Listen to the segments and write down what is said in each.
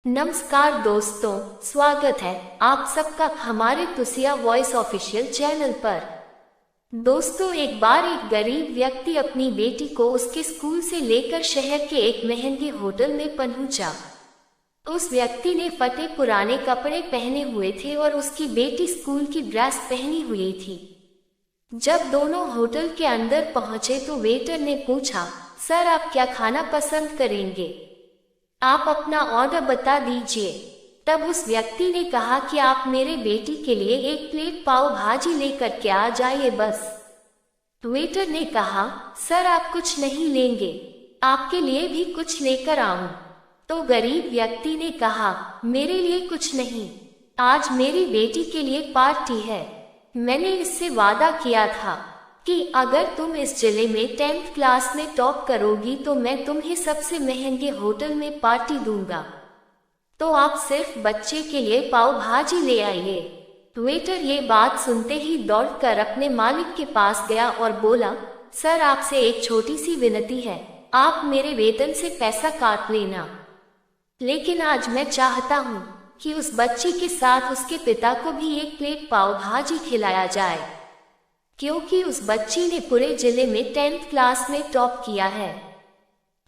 नमस्कार दोस्तों, स्वागत है आप सबका हमारे तुसिया वॉइस ऑफिशियल चैनल पर। दोस्तों, एक बार एक गरीब व्यक्ति अपनी बेटी को उसके स्कूल से लेकर शहर के एक महंगे होटल में पहुंचा। उस व्यक्ति ने फटे पुराने कपड़े पहने हुए थे और उसकी बेटी स्कूल की ड्रेस पहनी हुई थी। जब दोनों होटल के अंदर पहुंचे तो वेटर ने पूछा, सर आप क्या खाना पसंद करेंगे? आप अपना ऑर्डर बता दीजिए। तब उस व्यक्ति ने कहा कि आप मेरे बेटी के लिए एक प्लेट पाव भाजी लेकर के आ जाइए बस। वेटर ने कहा, सर आप कुछ नहीं लेंगे, आपके लिए भी कुछ लेकर आऊं? तो गरीब व्यक्ति ने कहा, मेरे लिए कुछ नहीं, आज मेरी बेटी के लिए पार्टी है। मैंने इससे वादा किया था कि अगर तुम इस जिले में 10th क्लास में टॉप करोगी तो मैं तुम्हें सबसे महंगे होटल में पार्टी दूंगा। तो आप सिर्फ बच्चे के लिए पाव भाजी ले आइए। वेटर ये बात सुनते ही दौड़कर अपने मालिक के पास गया और बोला, सर आपसे एक छोटी सी विनती है, आप मेरे वेतन से पैसा काट लेना, लेकिन आज मैं चाहता हूँ कि उस बच्ची के साथ उसके पिता को भी एक प्लेट पाव भाजी खिलाया जाए, क्योंकि उस बच्ची ने पूरे जिले में 10th क्लास में टॉप किया है।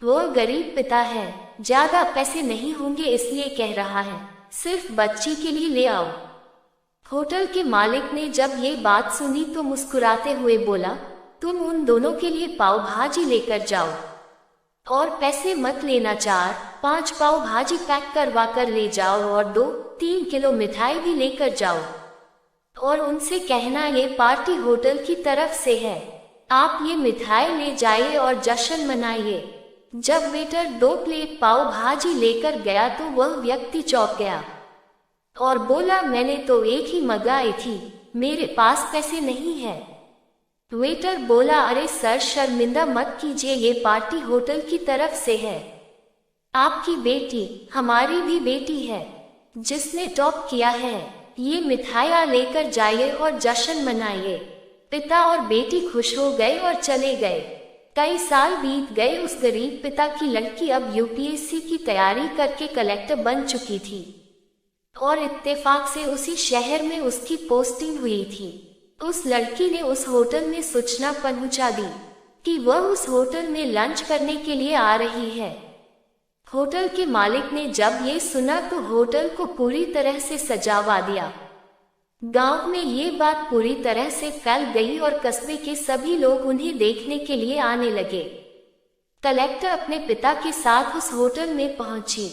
वो गरीब पिता है, ज्यादा पैसे नहीं होंगे इसलिए कह रहा है, सिर्फ बच्ची के लिए ले आओ। होटल के मालिक ने जब ये बात सुनी तो मुस्कुराते हुए बोला, तुम उन दोनों के लिए पाव भाजी लेकर जाओ और पैसे मत लेना, 4-5 पाव भाजी पैक करवा कर ले जाओ और 2-3 किलो मिठाई भी लेकर जाओ और उनसे कहना ये पार्टी होटल की तरफ से है, आप ये मिठाई ले जाइए और जश्न मनाइए। जब वेटर 2 प्लेट पाव भाजी लेकर गया तो वह व्यक्ति चौंक गया और बोला, मैंने तो एक ही मंगाई थी, मेरे पास पैसे नहीं है। वेटर बोला, अरे सर शर्मिंदा मत कीजिए, ये पार्टी होटल की तरफ से है, आपकी बेटी हमारी भी बेटी है जिसने टॉप किया है, ये मिठाइयाँ लेकर जाइए और जश्न मनाइए। पिता और बेटी खुश हो गए और चले गए। कई साल बीत गए। उस गरीब पिता की लड़की अब यूपीएससी की तैयारी करके कलेक्टर बन चुकी थी और इत्तेफाक से उसी शहर में उसकी पोस्टिंग हुई थी। उस लड़की ने उस होटल में सूचना पहुंचा दी कि वह उस होटल में लंच करने के लिए आ रही है। होटल के मालिक ने जब ये सुना तो होटल को पूरी तरह से सजावा दिया। गांव में ये बात पूरी तरह से फैल गई और कस्बे के सभी लोग उन्हें देखने के लिए आने लगे। कलेक्टर अपने पिता के साथ उस होटल में पहुंची।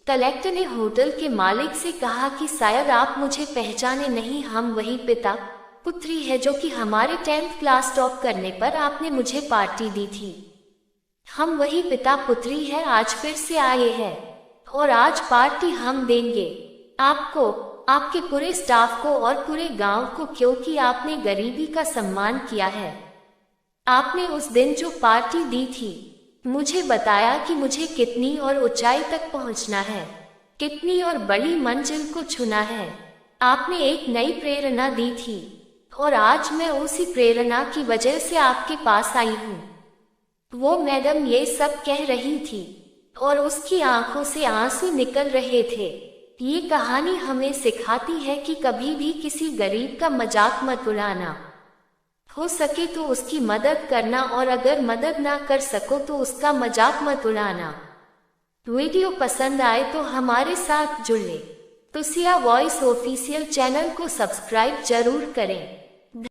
कलेक्टर ने होटल के मालिक से कहा कि शायद आप मुझे पहचाने नहीं, हम वही पिता पुत्री है जो कि हमारे 10th क्लास टॉप करने पर आपने मुझे पार्टी दी थी। हम वही पिता पुत्री है, आज फिर से आए हैं और आज पार्टी हम देंगे आपको, आपके पूरे स्टाफ को और पूरे गांव को, क्योंकि आपने गरीबी का सम्मान किया है। आपने उस दिन जो पार्टी दी थी मुझे बताया कि मुझे कितनी और ऊंचाई तक पहुंचना है, कितनी और बड़ी मंजिल को छूना है। आपने एक नई प्रेरणा दी थी और आज मैं उसी प्रेरणा की वजह से आपके पास आई हूँ। वो मैडम ये सब कह रही थी और उसकी आंखों से आंसू निकल रहे थे। ये कहानी हमें सिखाती है कि कभी भी किसी गरीब का मजाक मत उड़ाना, हो सके तो उसकी मदद करना और अगर मदद ना कर सको तो उसका मजाक मत उड़ाना। वीडियो पसंद आए तो हमारे साथ जुड़े। तुसिया वॉइस ऑफिशियल चैनल को सब्सक्राइब जरूर करें।